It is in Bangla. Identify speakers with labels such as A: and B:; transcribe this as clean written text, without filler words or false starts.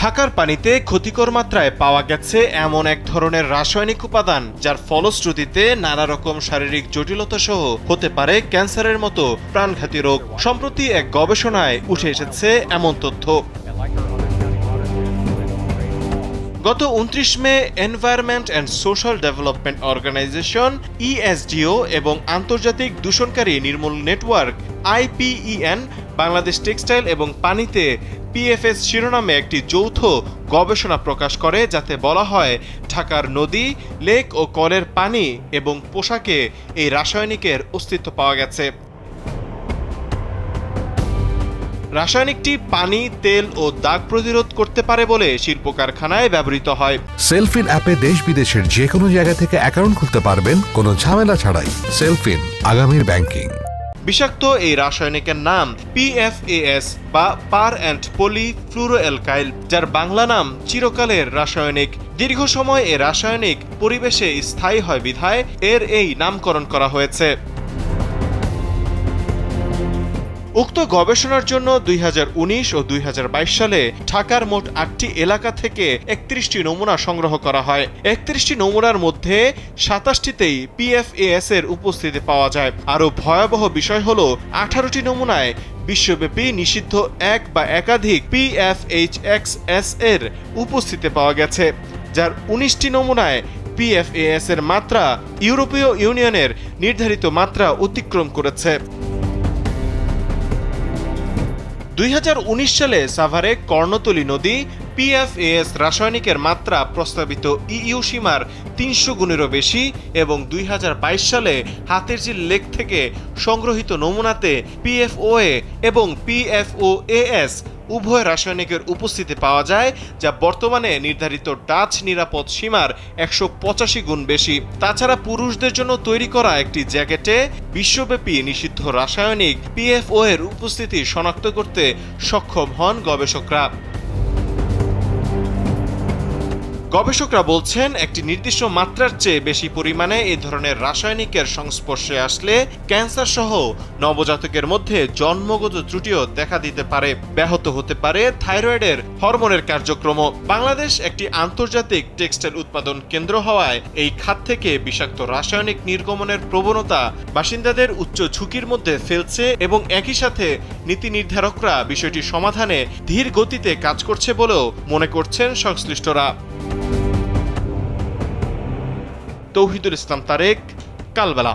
A: ঢাকার পানিতে ক্ষতিকর মাত্রায় পাওয়া গেছে এমন এক ধরনের রাসায়নিক উপাদান যার ফলশ্রুতিতে নানা রকম শারীরিক জটিলতা সহ হতে পারে ক্যান্সারের মতো প্রাণঘাতী রোগ। সম্প্রতি এক গবেষণায় উঠে এসেছে এমন তথ্য। গত ২৯ May environment and social development organisation ESDO এবং আন্তর্জাতিক দূষণকারী নির্মূল নেটওয়ার্ক IPEN বাংলাদেশ টেক্সটাইল এবং পানিতে PFS শিরোনামে একটি যৌথ গবেষণা প্রকাশ করে, যাতে বলা হয় ঢাকার নদী, লেক ও কলের পানি এবং পোশাকে এই রাসায়নিকের অস্তিত্ব পাওয়া গেছে। রাসায়নিকটি পানি, তেল ও দাগ প্রতিরোধ করতে পারে বলে শিল্প কারখানায় ব্যবহৃত হয়।
B: সেলফিন অ্যাপে দেশ বিদেশের যে কোনো জায়গা থেকে অ্যাকাউন্ট খুলতে পারবেন কোনো ঝামেলা ছাড়াই। সেলফিন, আগামীর ব্যাংকিং।
A: বিষাক্ত এই রাসায়নিকের নাম PFAS বা পার অ্যান্ড পলিফ্লুরোঅ্যালকাইল, যার বাংলা নাম চিরকালের রাসায়নিক। দীর্ঘ সময় এ রাসায়নিক পরিবেশে স্থায়ী হয় বিধায় এর এই নামকরণ করা হয়েছে। উক্ত গবেষণার জন্য ২০১৯ ও ২০২২ সালে ঢাকার মোট ৮টি এলাকা থেকে ৩১টি নমুনা সংগ্রহ করা হয়। ৩১টি নমুনার মধ্যে ২৭টিতেই PFAS এর উপস্থিতি পাওয়া যায়। আরও ভয়াবহ বিষয় হল ১৮টি নমুনায় বিশ্বব্যাপী নিষিদ্ধ এক বা একাধিক PFHXS এর উপস্থিতি পাওয়া গেছে, যার ১৯টি নমুনায় PFAS এর মাত্রা ইউরোপীয় ইউনিয়নের নির্ধারিত মাত্রা অতিক্রম করেছে। ২০১৯ সালে সাভারে কর্ণতলী নদী PFAS রাসায়নিকের মাত্রা প্রস্তাবিত EU সীমার ৩০০ গুণেরও বেশি এবং ২০২২ সালে হাতিরঝিল লেক থেকে সংগ্রহিত নমুনাতে PFOA এবং PFOAS উভয় রাসায়নিকের উপস্থিতি পাওয়া যায়, যা বর্তমানে নির্ধারিত ডাচ নিরাপদ সীমার ১৮৫ গুণ বেশি। তাছাড়া পুরুষদের জন্য তৈরি করা একটি জ্যাকেটে বিশ্বব্যাপী নিষিদ্ধ রাসায়নিক PFO এর উপস্থিতি শনাক্ত করতে সক্ষম হন গবেষকরা। গবেষকরা বলছেন, একটি নির্দিষ্ট মাত্রার চেয়ে বেশি পরিমাণে এই ধরনের রাসায়নিকের সংস্পর্শে আসলে ক্যান্সার সহ নবজাতকের মধ্যে জন্মগত ত্রুটিও দেখা দিতে পারে। ব্যাহত হতে পারে থাইরয়েডের হরমোনের কার্যক্রম। বাংলাদেশ একটি আন্তর্জাতিক টেক্সটাইল উৎপাদন কেন্দ্র হওয়ায় এই খাত থেকে বিষাক্ত রাসায়নিক নির্গমনের প্রবণতা বাসিন্দাদের উচ্চ ঝুঁকির মধ্যে ফেলছে এবং একই সাথে নীতি নির্ধারকরা বিষয়টি সমাধানে ধীর গতিতে কাজ করছে বলেও মনে করছেন সংশ্লিষ্টরা। তৌহিদুল ইসলাম তারেক, কালবেলা।